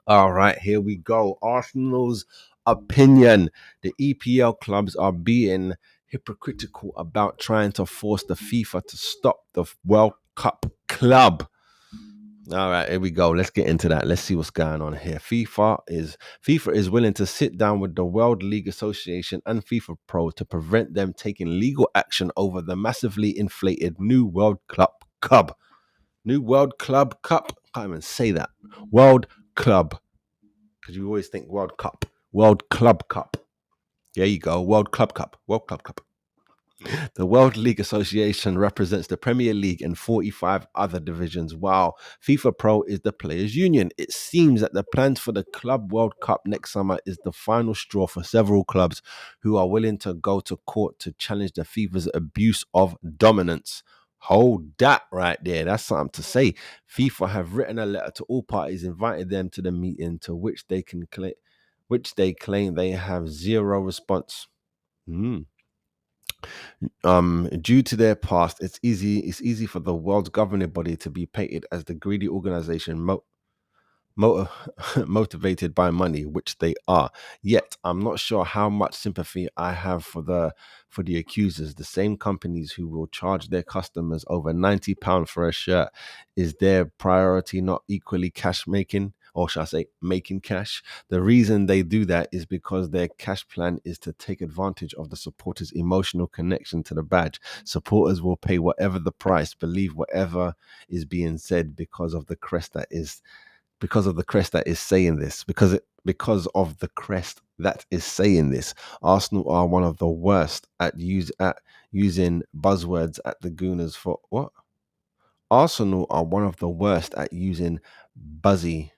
All right, here we go. Arsenal's opinion. The EPL clubs are being hypocritical about trying to force the FIFA to stop the World Cup club. All right, here we go. Let's get into that. Let's see what's going on here. FIFA is willing to sit down with the World League Association and FIFA Pro to prevent them taking legal action over the massively inflated new World Club Cup. New World Club Cup. Can't even say that. World Club, because you always think World Cup. World Club Cup. There you go. World Club Cup. World Club Cup. The World League Association represents the Premier League and 45 other divisions, while FIFA Pro is the players' union. It seems that the plans for the Club World Cup next summer is the final straw for several clubs who are willing to go to court to challenge the FIFA's abuse of dominance. Hold that right there. That's something to say. FIFA have written a letter to all parties, invited them to the meeting, to which they claim they have zero response. Due to their past, it's easy for the world's governing body to be painted as the greedy organization motiv- motivated by money, which they are. Yet I'm not sure how much sympathy I have for the accusers, the same companies who will charge their customers over £90 for a shirt. Is their priority not equally cash making? Or shall I say, making cash? The reason they do that is because their cash plan is to take advantage of the supporters' emotional connection to the badge. Supporters will pay whatever the price, believe whatever is being said because of the crest that is saying this, because of the crest that is saying this. Arsenal are one of the worst at using buzzwords at the Gooners for what? Arsenal are one of the worst at using buzzy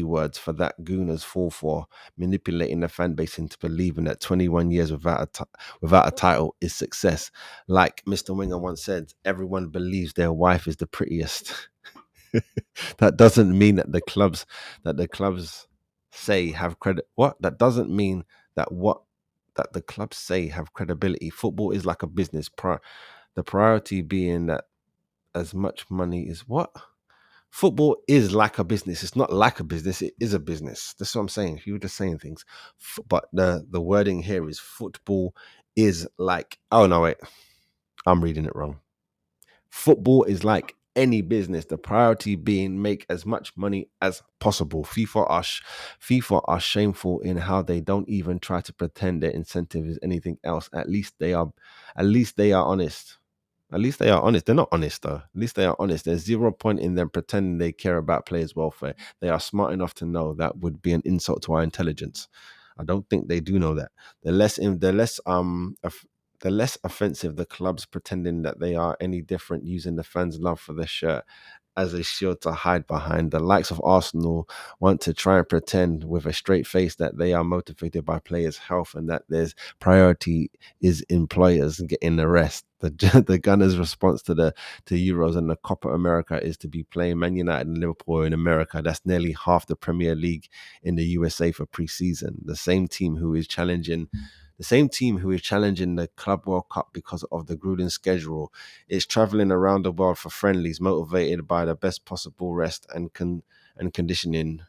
words for that Gooners fall for, manipulating the fan base into believing that 21 years without a title is success. Like Mr. Wenger once said, everyone believes their wife is the prettiest. That doesn't mean that the clubs say have credit. What? That doesn't mean that the clubs say have credibility. Football is like a business. The priority being that as much money is what? Football is like a business. It's not like a business. It is a business. That's what I'm saying. You were just saying things, but the wording here is football is like. Oh no, wait, I'm reading it wrong. Football is like any business, the priority being make as much money as possible. FIFA are shameful in how they don't even try to pretend their incentive is anything else. At least they are honest. At least they are honest. They're not honest though. At least they are honest. There's zero point in them pretending they care about players' welfare. They are smart enough to know that would be an insult to our intelligence. I don't think they do know that. The less in the less offensive the clubs pretending that they are any different, using the fans' love for the shirt as a shield to hide behind. The likes of Arsenal want to try and pretend with a straight face that they are motivated by players' health and that their priority is employers getting the rest. The Gunners' response to Euros and the Copa America is to be playing Man United and Liverpool in America. That's nearly half the Premier League in the USA for preseason. The same team who is challenging the Club World Cup because of the grueling schedule is traveling around the world for friendlies, motivated by the best possible rest and conditioning,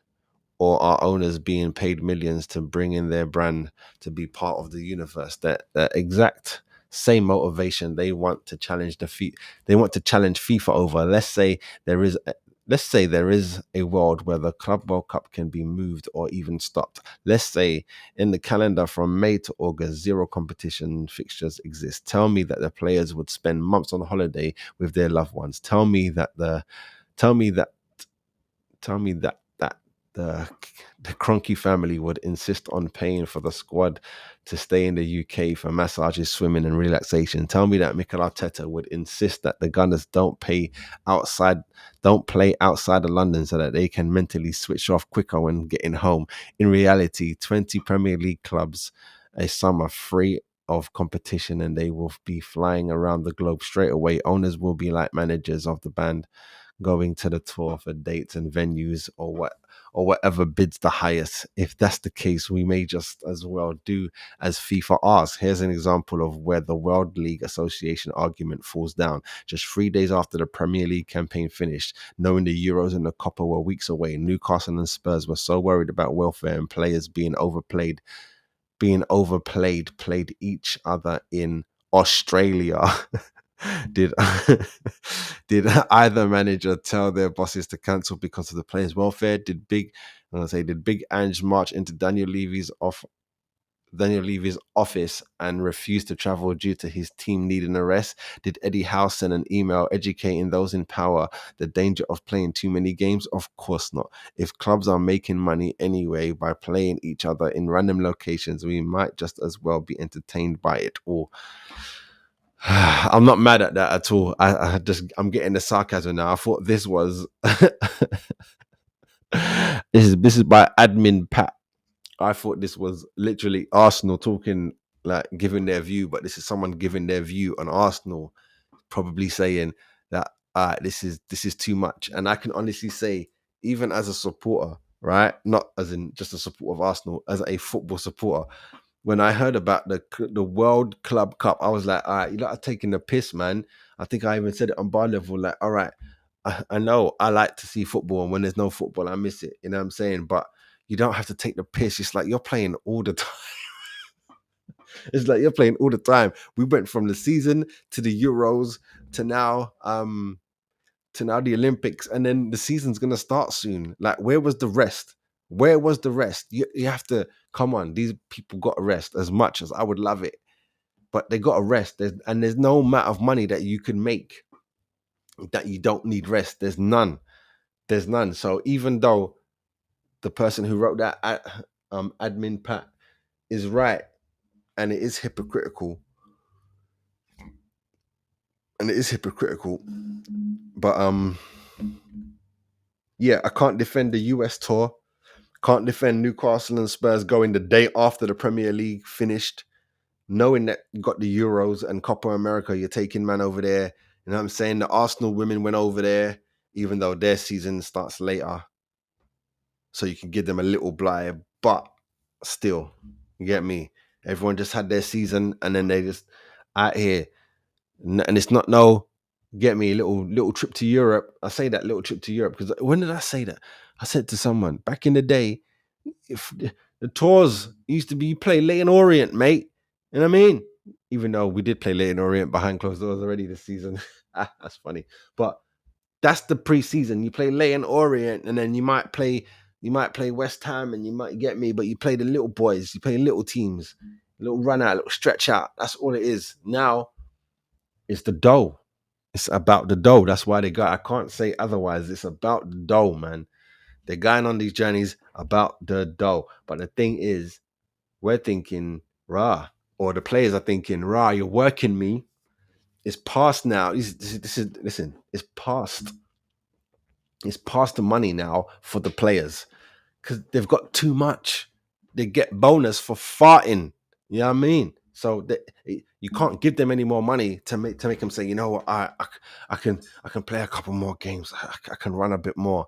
or are owners being paid millions to bring in their brand to be part of the universe. That exact same motivation they want to challenge FIFA over. Let's say there is a world where the Club World Cup can be moved or even stopped. Let's say in the calendar from May to August, zero competition fixtures exist. Tell me that the players would spend months on holiday with their loved ones. Tell me that the the Cronky family would insist on paying for the squad to stay in the UK for massages, swimming, and relaxation. Tell me that Mikel Arteta would insist that the Gunners outside, don't play outside of London so that they can mentally switch off quicker when getting home. In reality, 20 Premier League clubs a summer free of competition, and they will be flying around the globe straight away. Owners will be like managers of the band going to the tour for dates and venues or whatever bids the highest. If that's the case, we may just as well do as FIFA asks. Here's an example of where the World League Association argument falls down. Just 3 days after the Premier League campaign finished, knowing the Euros and the Copa were weeks away, Newcastle and Spurs were so worried about welfare and players being overplayed, played each other in Australia. did did either manager tell their bosses to cancel because of the players' welfare? Did Big Ange march into Daniel Levy's office and refused to travel due to his team needing a rest? Did Eddie Howe send an email educating those in power the danger of playing too many games? Of course not. If clubs are making money anyway by playing each other in random locations, we might just as well be entertained by it all. I'm not mad at that at all. I'm getting the sarcasm now. I thought this was this is by admin Pat. I thought this was literally Arsenal talking, like giving their view, but this is someone giving their view on Arsenal, probably saying that this is too much. And I can honestly say, even as a supporter, right, not as in just a supporter of Arsenal, as a football supporter, when I heard about the World Club Cup, I was like, all right, you're not taking the piss, man. I think I even said it on bar level, like, all right, I know I like to see football, and when there's no football, I miss it. You know what I'm saying? But you don't have to take the piss. It's like you're playing all the time. It's like you're playing all the time. We went from the season to the Euros to now the Olympics, and then the season's gonna start soon. Like, where was the rest? Where was the rest? You have to come on. These people got a rest. As much as I would love it, but they got a rest. There's no amount of money that you can make that you don't need rest. There's none. There's none. So even though the person who wrote that admin Pat is right, and it is hypocritical, but yeah, I can't defend the US tour. Can't defend Newcastle and Spurs going the day after the Premier League finished, knowing that you got the Euros and Copa America. You're taking man over there. You know what I'm saying? The Arsenal women went over there, even though their season starts later, so you can give them a little blight. But still, you get me? Everyone just had their season, and then they just out here, and it's not no. Get me a little trip to Europe. I say that little trip to Europe because when did I say that? I said to someone back in the day, if the tours used to be you play Leighton Orient, mate. You know what I mean? Even though we did play Leighton Orient behind closed doors already this season. That's funny. But that's the preseason. You play Leighton Orient, and then you might play West Ham, and you might get me, but you play the little boys, you play little teams, a little run out, a little stretch out. That's all it is. Now it's the dough. It's about the dough. That's why they got. I can't say otherwise. It's about the dough, man. They're going on these journeys about the dough. But the thing is, we're thinking, rah, or the players are thinking, rah, you're working me. It's past now. Listen, it's past. It's past the money now for the players because they've got too much. They get bonus for farting. You know what I mean? So you can't give them any more money to make them say, you know what, I can play a couple more games. I can run a bit more.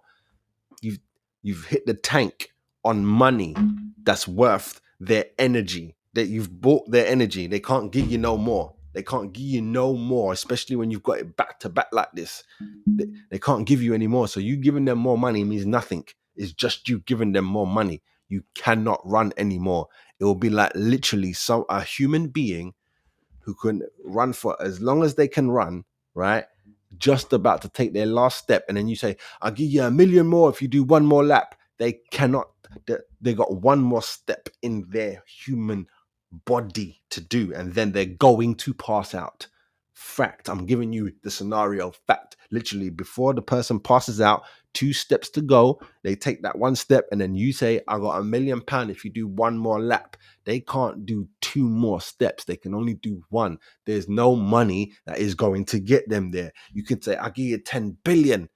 You've hit the tank on money that's worth their energy. That you've bought their energy. They can't give you no more. They can't give you no more, especially when you've got it back to back like this. They can't give you any more. So you giving them more money means nothing. It's just you giving them more money. You cannot run anymore. It will be like literally a human being who can run for as long as they can run, right? Just about to take their last step, and then you say, I'll give you 1,000,000 more if you do one more lap. They cannot. They got one more step in their human body to do, and then they're going to pass out. Fact. I'm giving you the scenario. Fact. Literally, before the person passes out, 2 steps to go. They take that one step, and then you say, I got £1,000,000 if you do one more lap. They can't do 2 more steps. They can only do one. There's no money that is going to get them there. You can say, I'll give you 10 billion,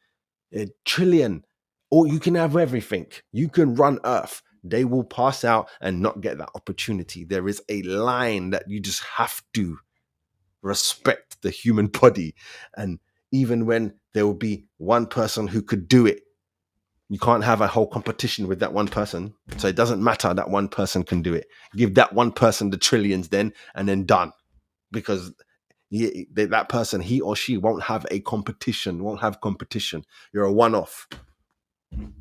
a trillion, or you can have everything. You can run Earth. They will pass out and not get that opportunity. There is a line that you just have to respect the human body. And even when there will be one person who could do it. You can't have a whole competition with that one person. So it doesn't matter that one person can do it. Give that one person the trillions then, and then done. Because that person, he or she, won't have competition. You're a one-off. You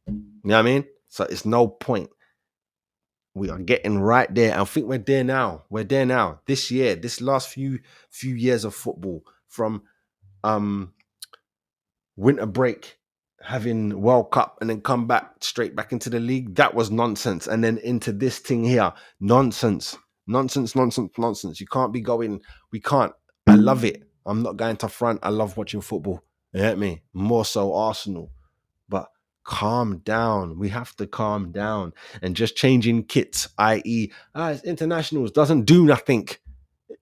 know what I mean? So it's no point. We are getting right there. I think we're there now. This year, this last few years of football, from winter break, having World Cup, and then come back straight back into the league, that was nonsense. And then into this thing here, nonsense. You can't be going. We can't. I love it. I'm not going to front. I love watching football. You get me? More so Arsenal. But calm down. We have to calm down. And just changing kits, i.e., it's internationals, doesn't do nothing.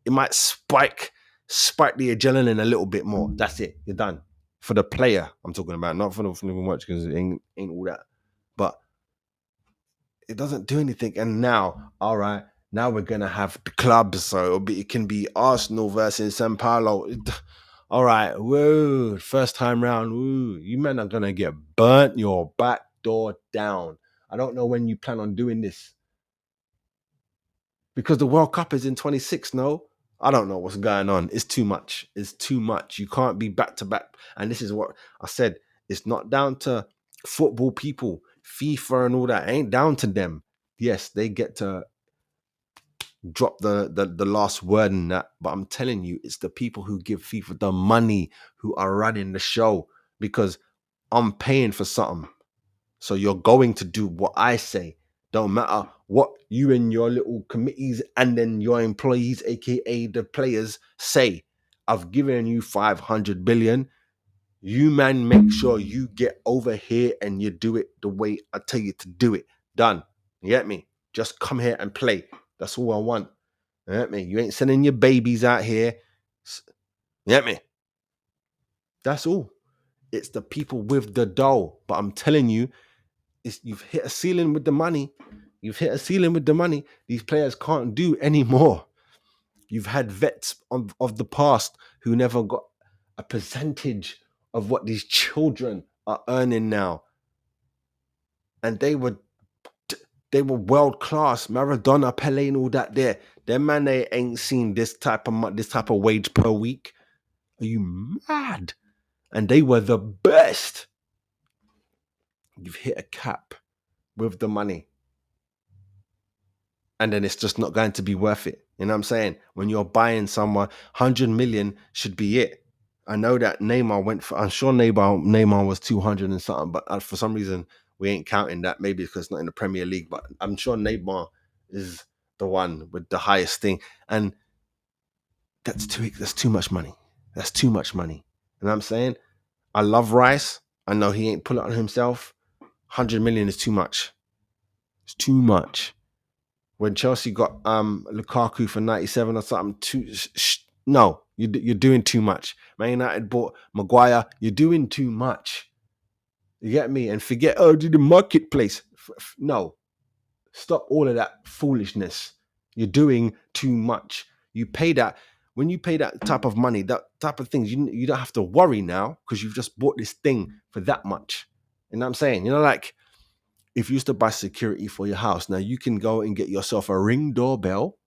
It might spike the adrenaline a little bit more. That's it. You're done. For the player, I'm talking about, not for the flipping watch, because it ain't all that. But it doesn't do anything. And now, all right, now we're gonna have the clubs, so it can be Arsenal versus San Paulo. All right, whoa, first time round, woo, you men are gonna get burnt your back door down. I don't know when you plan on doing this, because the World Cup is in 26. No, I don't know what's going on. It's too much. You can't be back to back. And this is what I said. It's not down to football people, FIFA and all that. It ain't down to them. Yes, they get to drop the last word in that. But I'm telling you, it's the people who give FIFA the money who are running the show, because I'm paying for something. So you're going to do what I say. Don't matter what you and your little committees and then your employees, aka the players, say. I've given you 500 billion. You man, make sure you get over here and you do it the way I tell you to do it. Done. You get me? Just come here and play. That's all I want. You get me? You ain't sending your babies out here. You get me? That's all. It's the people with the dough. But I'm telling you, you've hit a ceiling with the money. These players can't do any more. You've had vets of the past who never got a percentage of what these children are earning now. And they were world class. Maradona, Pele, and all that. Them man, they ain't seen this type of wage per week. Are you mad? And they were the best. You've hit a cap with the money. And then it's just not going to be worth it. You know what I'm saying? When you're buying someone, 100 million should be it. I know that Neymar went for, I'm sure Neymar was 200 and something, but for some reason we ain't counting that. Maybe because it's not in the Premier League, but I'm sure Neymar is the one with the highest thing. And that's too much money. That's too much money. You know what I'm saying? I love Rice. I know he ain't pull it on himself. 100 million is too much. It's too much. When Chelsea got Lukaku for 97 or something, no, you're doing too much. Man United bought Maguire. You're doing too much. You get me? And forget, the marketplace. No. Stop all of that foolishness. You're doing too much. You pay that. When you pay that type of money, that type of things, you don't have to worry now, because you've just bought this thing for that much. You know what I'm saying? You know, like, if you used to buy security for your house, now you can go and get yourself a Ring doorbell,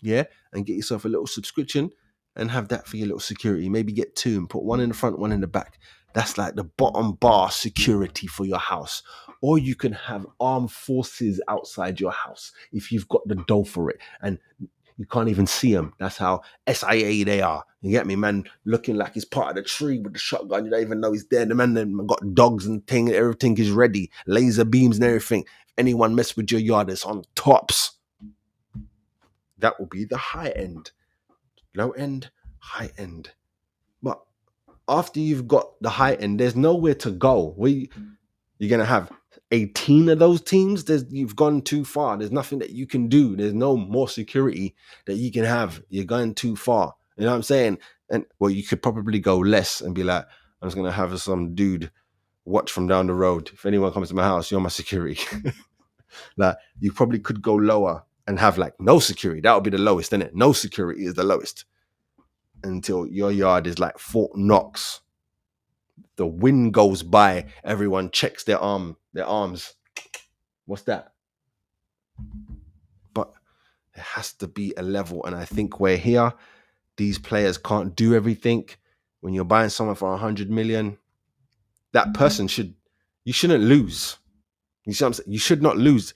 yeah, and get yourself a little subscription and have that for your little security. Maybe get two and put one in the front, one in the back. That's like the bottom bar security for your house. Or you can have armed forces outside your house if you've got the dough for it. And you can't even see them. That's how SIA they are. You get me, man? Looking like he's part of the tree with the shotgun. You don't even know he's there. The man then got dogs and thing. Everything is ready. Laser beams and everything. If anyone mess with your yard, it's on tops. That will be the high end. Low end, high end. But after you've got the high end, there's nowhere to go. You're going to have 18 of those teams. You've gone too far. There's nothing that you can do. There's no more security that you can have. You're going too far. You know what I'm saying? And well, you could probably go less and be like, I'm just going to have some dude watch from down the road. If anyone comes to my house, you're my security. Like, you probably could go lower and have like no security. That would be the lowest, isn't it? No security is the lowest. until your yard is like Fort Knox. The wind goes by, everyone checks their arms. What's that? But there has to be a level, and I think we're here. These players can't do everything. When you're buying someone for 100 million, that person you shouldn't lose. You see what I'm saying? You should not lose.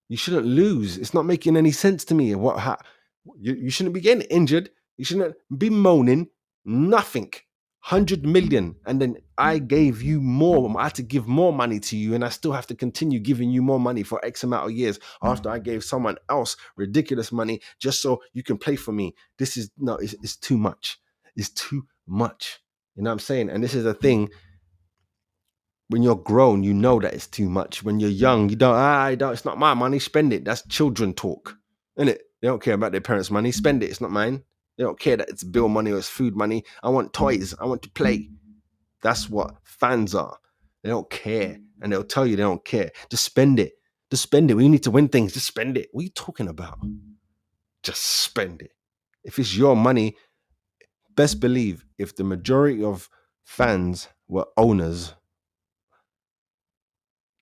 You shouldn't lose. It's not making any sense to me. You shouldn't be getting injured. You shouldn't be moaning. Nothing. 100 million. And then I gave you more. I had to give more money to you, and I still have to continue giving you more money for X amount of years after I gave someone else ridiculous money just so you can play for me. It's too much. It's too much. You know what I'm saying? And this is a thing. When you're grown, you know that it's too much. When you're young, you don't, it's not my money, spend it. That's children talk, isn't it? They don't care about their parents' money, spend it. It's not mine. They don't care that it's bill money or it's food money. I want toys. I want to play. That's what fans are. They don't care. And they'll tell you they don't care. Just spend it. Just spend it. We need to win things. Just spend it. What are you talking about? Just spend it. If it's your money, best believe if the majority of fans were owners,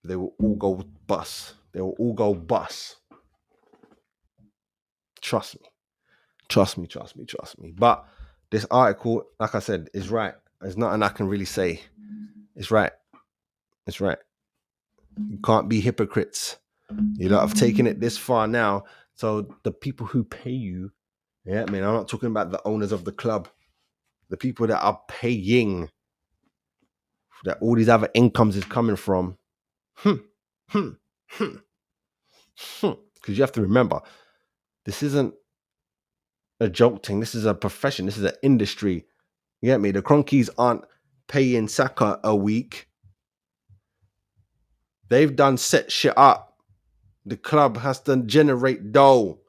they will all go bust. They will all go bust. Trust me. But this article, like I said, is right. There's nothing I can really say. It's right. You can't be hypocrites. You know, I've taken it this far now. So the people who pay you, I'm not talking about the owners of the club. The people that are paying, that all these other incomes is coming from. Because you have to remember, this isn't a joke thing. This is a profession. This is an industry. You get me? The Cronkies aren't paying Saka a week. They've done set shit up. The club has to generate dough,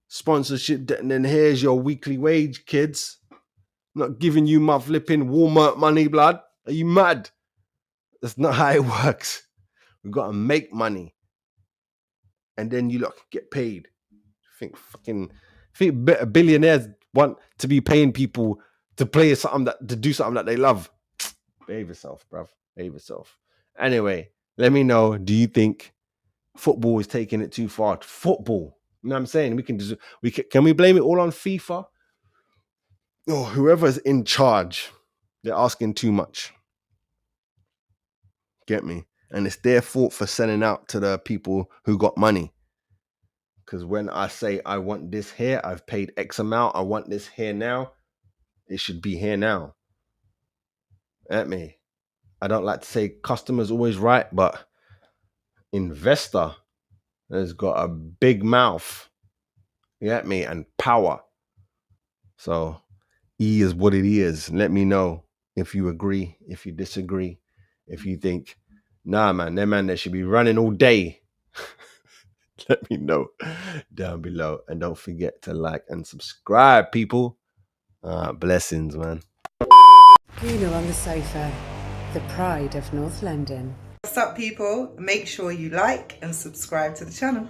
sponsorship, and then here's your weekly wage, kids. I'm not giving you my flipping Walmart money, blood. Are you mad? That's not how it works. We've got to make money, and then you lot get paid. I think billionaires want to be paying people to play to do something that they love. Behave yourself, bruv. Behave yourself. Anyway, let me know. Do you think football is taking it too far? Football. You know what I'm saying? Can we blame it all on FIFA? Or whoever's in charge? They're asking too much. Get me? And it's their fault for sending out to the people who got money. Because when I say I want this here, I've paid X amount, I want this here now, it should be here now. Get me? I don't like to say customer's always right, but investor has got a big mouth. You get me? And power. So E is what it is. Let me know if you agree, if you disagree, if you think, nah, man, they should be running all day. Let me know down below. And don't forget to like and subscribe, people. Blessings, man. Gooner on the sofa, the pride of North London. What's up, people? Make sure you like and subscribe to the channel.